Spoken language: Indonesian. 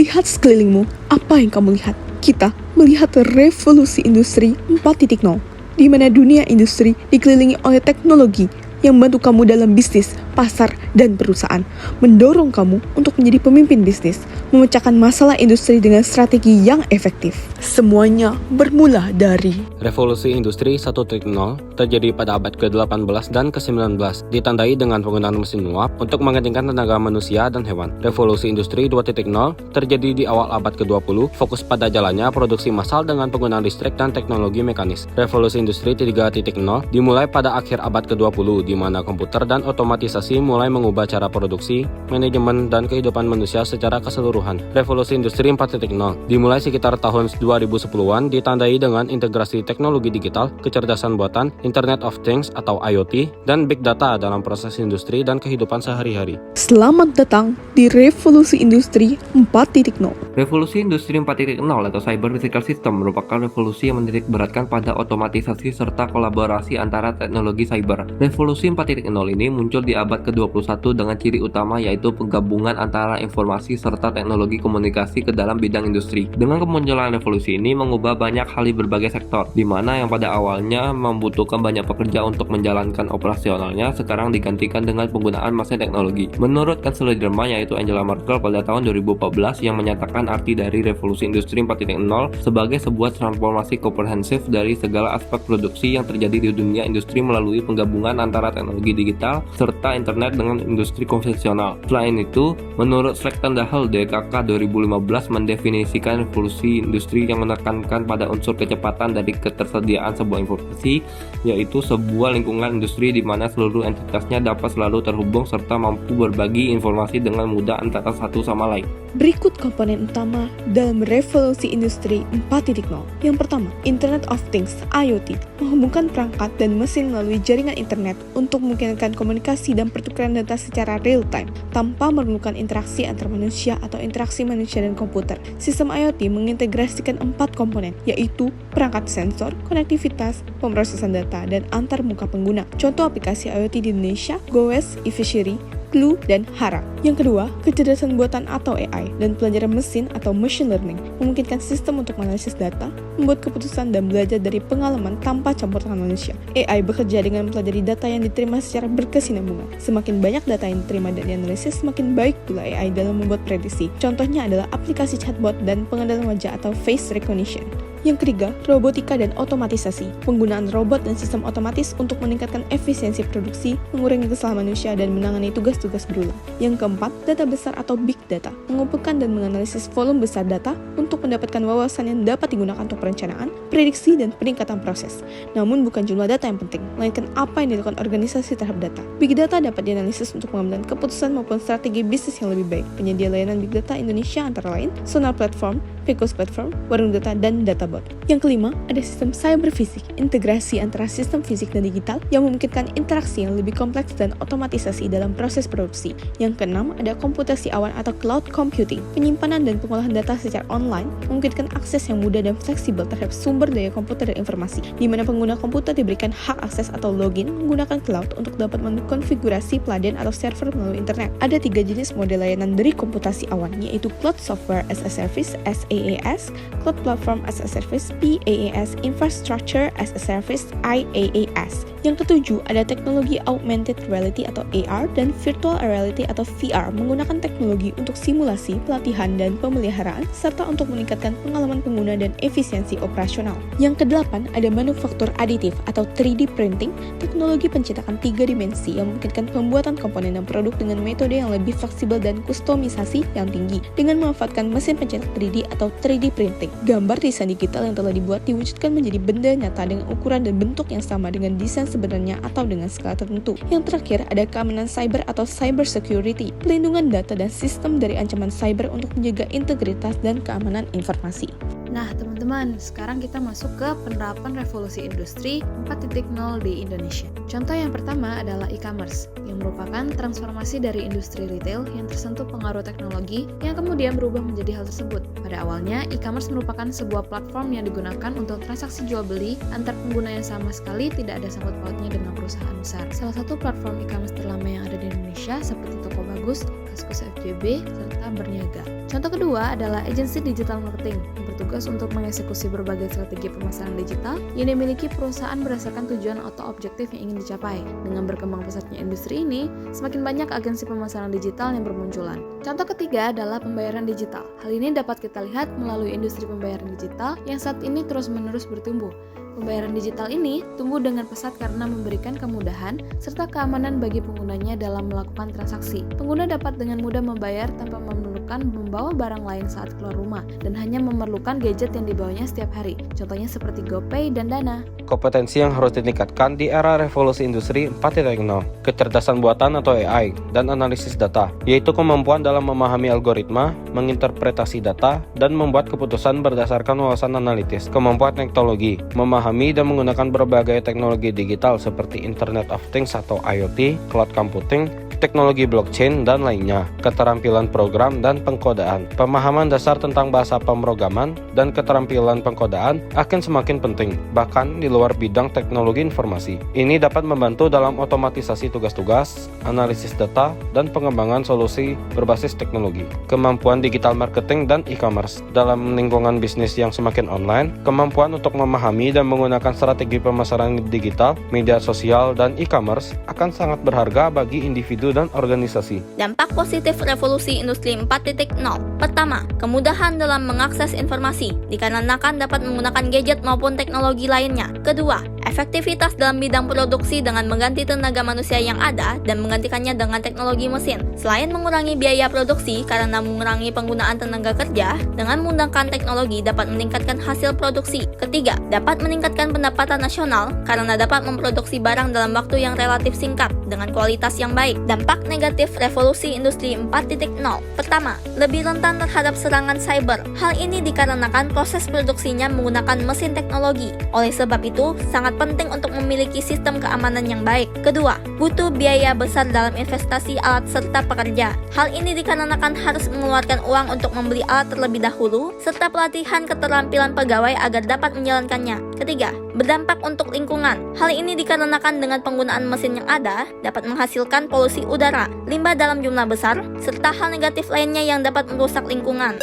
Lihat sekelilingmu, apa yang kamu lihat? Kita melihat revolusi industri 4.0, di mana dunia industri dikelilingi oleh teknologi yang membantu kamu dalam bisnis, pasar, dan perusahaan, mendorong kamu untuk menjadi pemimpin bisnis, memecahkan masalah industri dengan strategi yang efektif. Semuanya bermula dari Revolusi Industri 1.0 terjadi pada abad ke-18 dan ke-19, ditandai dengan penggunaan mesin uap untuk mengetingkan tenaga manusia dan hewan. Revolusi Industri 2.0 terjadi di awal abad ke-20, fokus pada jalannya produksi massal dengan penggunaan listrik dan teknologi mekanis. Revolusi Industri 3.0 dimulai pada akhir abad ke-20, di mana komputer dan otomatisasi mulai mengubah cara produksi, manajemen, dan kehidupan manusia secara keseluruhan. Revolusi Industri 4.0 dimulai sekitar tahun 2010-an, ditandai dengan integrasi teknologi digital, kecerdasan buatan, Internet of Things atau IoT, dan Big Data dalam proses industri dan kehidupan sehari-hari. Selamat datang di Revolusi Industri 4.0. Revolusi Industri 4.0 atau Cyber Physical System merupakan revolusi yang menitik beratkan pada otomatisasi serta kolaborasi antara teknologi cyber. Revolusi 4.0 ini muncul di abad ke-21 dengan ciri utama yaitu penggabungan antara informasi serta teknologi komunikasi ke dalam bidang industri. Dengan kemunculan revolusi ini mengubah banyak hal di berbagai sektor, di mana yang pada awalnya membutuhkan banyak pekerja untuk menjalankan operasionalnya sekarang digantikan dengan penggunaan mesin teknologi. Menurut Kanselir Jerman yaitu Angela Merkel pada tahun 2014 yang menyatakan arti dari revolusi industri 4.0 sebagai sebuah transformasi komprehensif dari segala aspek produksi yang terjadi di dunia industri melalui penggabungan antara teknologi digital serta internet dengan industri konvensional. Selain itu, menurut Slechtendahl DKK 2015 mendefinisikan revolusi industri yang menekankan pada unsur kecepatan dari ketersediaan sebuah informasi, yaitu sebuah lingkungan industri di mana seluruh entitasnya dapat selalu terhubung serta mampu berbagi informasi dengan mudah antara satu sama lain. Berikut komponen utama dalam revolusi industri 4.0. Yang pertama, Internet of Things (IoT), menghubungkan perangkat dan mesin melalui jaringan internet untuk memungkinkan komunikasi dan pertukaran data secara real time tanpa memerlukan interaksi antar manusia atau interaksi manusia dan komputer. Sistem IoT mengintegrasikan 4 komponen, yaitu perangkat sensor, konektivitas, pemrosesan data, dan antar muka pengguna. Contoh aplikasi IoT di Indonesia: Gowes, eFishery, Clue, dan Harap. Yang kedua, kecerdasan buatan atau AI dan pelajaran mesin atau machine learning memungkinkan sistem untuk menganalisis data, membuat keputusan, dan belajar dari pengalaman tanpa campur tangan manusia. AI bekerja dengan mempelajari data yang diterima secara berkesinambungan. Semakin banyak data yang diterima dan dianalisis, semakin baik pula AI dalam membuat prediksi. Contohnya adalah aplikasi chatbot dan pengenalan wajah atau face recognition. Yang ketiga, robotika dan otomatisasi. Penggunaan robot dan sistem otomatis untuk meningkatkan efisiensi produksi, mengurangi kesalahan manusia, dan menangani tugas-tugas berulang. Yang keempat, data besar atau big data. Mengumpulkan dan menganalisis volume besar data untuk mendapatkan wawasan yang dapat digunakan untuk perencanaan, prediksi, dan peningkatan proses. Namun bukan jumlah data yang penting, melainkan apa yang dilakukan organisasi terhadap data. Big data dapat dianalisis untuk mengambil keputusan maupun strategi bisnis yang lebih baik. Penyedia layanan big data Indonesia antara lain Sonar Platform, Pecos Platform, Warung Data, dan Databot. Yang kelima, ada sistem cyber fisik, integrasi antara sistem fisik dan digital yang memungkinkan interaksi yang lebih kompleks dan otomatisasi dalam proses produksi. Yang keenam, ada komputasi awan atau cloud computing, penyimpanan dan pengolahan data secara online, memungkinkan akses yang mudah dan fleksibel terhadap sumber daya komputer dan informasi, di mana pengguna komputer diberikan hak akses atau login menggunakan cloud untuk dapat mengkonfigurasi peladen atau server melalui internet. Ada 3 jenis model layanan dari komputasi awan, yaitu Cloud Software as a Service (SaaS), Cloud Platform as a Service (PaaS), Infrastructure as a Service (IaaS). Yang ketujuh, ada teknologi Augmented Reality atau AR dan Virtual Reality atau VR menggunakan teknologi untuk simulasi, pelatihan, dan pemeliharaan serta untuk meningkatkan pengalaman pengguna dan efisiensi operasional. Yang kedelapan, ada manufaktur aditif atau 3D printing, teknologi pencetakan 3 dimensi yang memungkinkan pembuatan komponen dan produk dengan metode yang lebih fleksibel dan kustomisasi yang tinggi dengan memanfaatkan mesin pencetak 3D atau 3D printing. Gambar desain digital yang telah dibuat diwujudkan menjadi benda nyata dengan ukuran dan bentuk yang sama dengan desain sebenarnya atau dengan skala tertentu. Yang terakhir, ada keamanan cyber atau cyber security, pelindungan data dan sistem dari ancaman cyber untuk menjaga integritas dan keamanan informasi. Nah, teman-teman, sekarang kita masuk ke penerapan revolusi industri 4.0 di Indonesia. Contoh yang pertama adalah e-commerce, yang merupakan transformasi dari industri retail yang tersentuh pengaruh teknologi yang kemudian berubah menjadi hal tersebut. Pada awalnya, e-commerce merupakan sebuah platform yang digunakan untuk transaksi jual beli antar pengguna yang sama sekali tidak ada sangkut pautnya dengan perusahaan besar. Salah satu platform e-commerce terlama yang ada di Indonesia seperti Toko Bagus, Kaskus FJB, serta Berniaga. Contoh kedua adalah agensi digital marketing yang bertugas untuk mengeksekusi berbagai strategi pemasaran digital yang dimiliki perusahaan berdasarkan tujuan atau objektif yang ingin dicapai. Dengan berkembang pesatnya industri ini, semakin banyak agensi pemasaran digital yang bermunculan. Contoh ketiga adalah pembayaran digital. Hal ini dapat kita lihat melalui industri pembayaran digital yang saat ini terus-menerus bertumbuh. Pembayaran digital ini tumbuh dengan pesat karena memberikan kemudahan serta keamanan bagi penggunanya dalam melakukan transaksi. Pengguna dapat dengan mudah membayar tanpa memerlukan membawa barang lain saat keluar rumah dan hanya memerlukan gadget yang dibawanya setiap hari. Contohnya seperti GoPay dan Dana. Kompetensi yang harus ditingkatkan di era revolusi industri 4.0, kecerdasan buatan atau AI, dan analisis data, yaitu kemampuan dalam memahami algoritma, menginterpretasi data, dan membuat keputusan berdasarkan wawasan analitis, kemampuan teknologi, memahami dan menggunakan berbagai teknologi digital seperti Internet of Things atau IoT, cloud computing, teknologi blockchain, dan lainnya, keterampilan program dan pengkodaan. Pemahaman dasar tentang bahasa pemrograman dan keterampilan pengkodaan akan semakin penting, bahkan di luar bidang teknologi informasi. Ini dapat membantu dalam otomatisasi tugas-tugas, analisis data, dan pengembangan solusi berbasis teknologi. Kemampuan digital marketing dan e-commerce. Dalam lingkungan bisnis yang semakin online, kemampuan untuk memahami dan menggunakan strategi pemasaran digital, media sosial, dan e-commerce akan sangat berharga bagi individu dan organisasi. Dampak positif revolusi industri 4.0. Pertama, kemudahan dalam mengakses informasi, dikarenakan dapat menggunakan gadget maupun teknologi lainnya. Kedua, efektivitas dalam bidang produksi dengan mengganti tenaga manusia yang ada dan menggantikannya dengan teknologi mesin. Selain mengurangi biaya produksi karena mengurangi penggunaan tenaga kerja, dengan menggunakan teknologi dapat meningkatkan hasil produksi. Ketiga, dapat meningkatkan pendapatan nasional karena dapat memproduksi barang dalam waktu yang relatif singkat dengan kualitas yang baik. Dampak negatif revolusi industri 4.0. Pertama, lebih rentan terhadap serangan cyber. Hal ini dikarenakan proses produksinya menggunakan mesin teknologi. Oleh sebab itu, sangat penting untuk memiliki sistem keamanan yang baik. Kedua, butuh biaya besar dalam investasi alat serta pekerja. Hal ini dikarenakan harus mengeluarkan uang untuk membeli alat terlebih dahulu, serta pelatihan keterampilan pegawai agar dapat menjalankannya. Ketiga, berdampak untuk lingkungan. Hal ini dikarenakan dengan penggunaan mesin yang ada, dapat menghasilkan polusi udara, limbah dalam jumlah besar, serta hal negatif lainnya yang dapat merusak lingkungan.